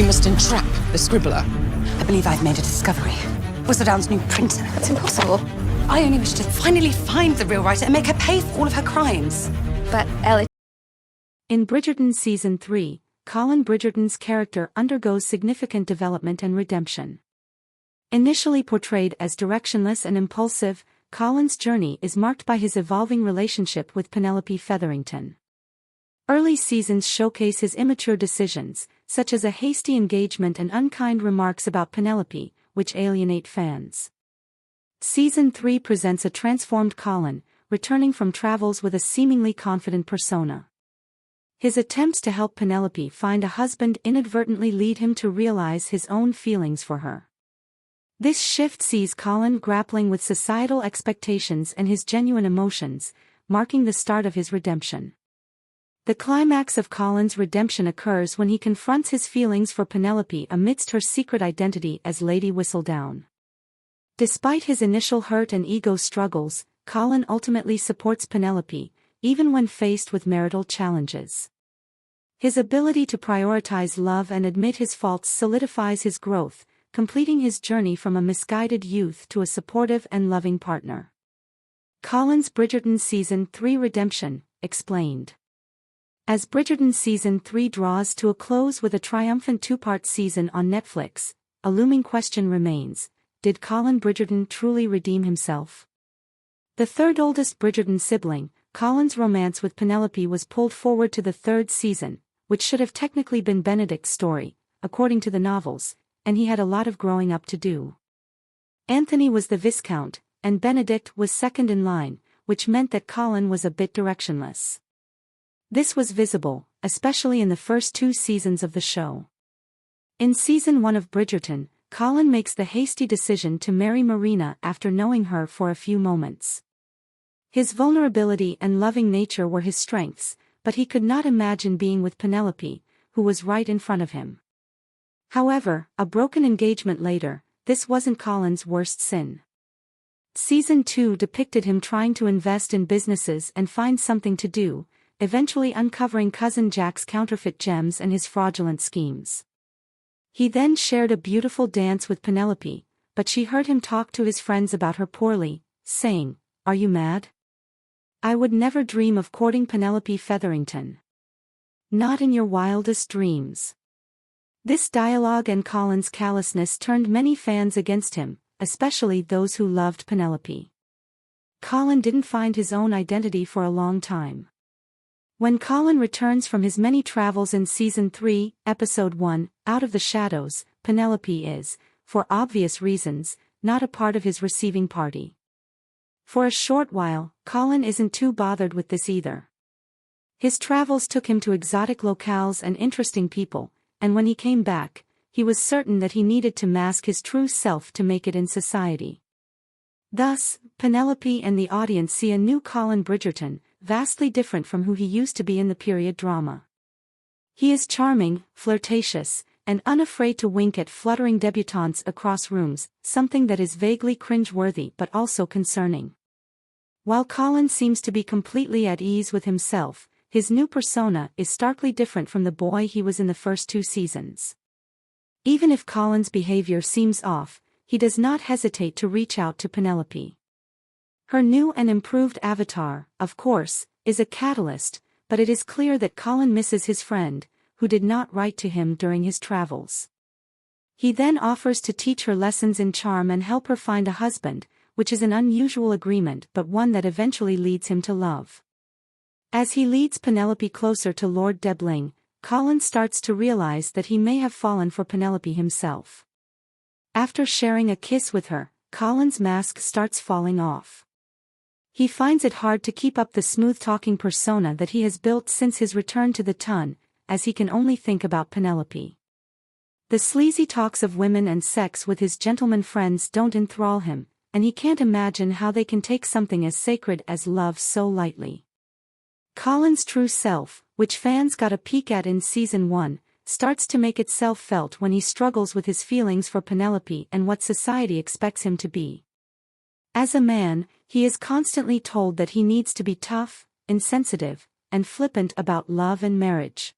We must entrap the scribbler. I believe I've made a discovery. Whistledown's new printer. That's impossible. I only wish to finally find the real writer and make her pay for all of her crimes. But Ellie... In Bridgerton Season 3, Colin Bridgerton's character undergoes significant development and redemption. Initially portrayed as directionless and impulsive, Colin's journey is marked by his evolving relationship with Penelope Featherington. Early seasons showcase his immature decisions, such as a hasty engagement and unkind remarks about Penelope, which alienate fans. Season 3 presents a transformed Colin, returning from travels with a seemingly confident persona. His attempts to help Penelope find a husband inadvertently lead him to realize his own feelings for her. This shift sees Colin grappling with societal expectations and his genuine emotions, marking the start of his redemption. The climax of Colin's redemption occurs when he confronts his feelings for Penelope amidst her secret identity as Lady Whistledown. Despite his initial hurt and ego struggles, Colin ultimately supports Penelope, even when faced with marital challenges. His ability to prioritize love and admit his faults solidifies his growth, completing his journey from a misguided youth to a supportive and loving partner. Colin's Bridgerton Season 3 Redemption, explained. As Bridgerton Season 3 draws to a close with a triumphant two-part season on Netflix, a looming question remains: did Colin Bridgerton truly redeem himself? The third oldest Bridgerton sibling, Colin's romance with Penelope was pulled forward to the third season, which should have technically been Benedict's story, according to the novels, and he had a lot of growing up to do. Anthony was the Viscount, and Benedict was second in line, which meant that Colin was a bit directionless. This was visible, especially in the first 2 seasons of the show. In Season 1 of Bridgerton, Colin makes the hasty decision to marry Marina after knowing her for a few moments. His vulnerability and loving nature were his strengths, but he could not imagine being with Penelope, who was right in front of him. However, a broken engagement later, this wasn't Colin's worst sin. Season 2 depicted him trying to invest in businesses and find something to do, eventually uncovering cousin Jack's counterfeit gems and his fraudulent schemes. He then shared a beautiful dance with Penelope, but she heard him talk to his friends about her poorly, saying, "Are you mad? I would never dream of courting Penelope Featherington. Not in your wildest dreams." This dialogue and Colin's callousness turned many fans against him, especially those who loved Penelope. Colin didn't find his own identity for a long time. When Colin returns from his many travels in Season 3, Episode 1, Out of the Shadows, Penelope is, for obvious reasons, not a part of his receiving party. For a short while, Colin isn't too bothered with this either. His travels took him to exotic locales and interesting people, and when he came back, he was certain that he needed to mask his true self to make it in society. Thus, Penelope and the audience see a new Colin Bridgerton, vastly different from who he used to be in the period drama. He is charming, flirtatious, and unafraid to wink at fluttering debutantes across rooms, something that is vaguely cringe-worthy but also concerning. While Colin seems to be completely at ease with himself, his new persona is starkly different from the boy he was in the first 2 seasons. Even if Colin's behavior seems off, he does not hesitate to reach out to Penelope. Her new and improved avatar, of course, is a catalyst, but it is clear that Colin misses his friend, who did not write to him during his travels. He then offers to teach her lessons in charm and help her find a husband, which is an unusual agreement but one that eventually leads him to love. As he leads Penelope closer to Lord Debling, Colin starts to realize that he may have fallen for Penelope himself. After sharing a kiss with her, Colin's mask starts falling off. He finds it hard to keep up the smooth-talking persona that he has built since his return to the Tun, as he can only think about Penelope. The sleazy talks of women and sex with his gentleman friends don't enthrall him, and he can't imagine how they can take something as sacred as love so lightly. Colin's true self, which fans got a peek at in Season 1, starts to make itself felt when he struggles with his feelings for Penelope and what society expects him to be. As a man, he is constantly told that he needs to be tough, insensitive, and flippant about love and marriage.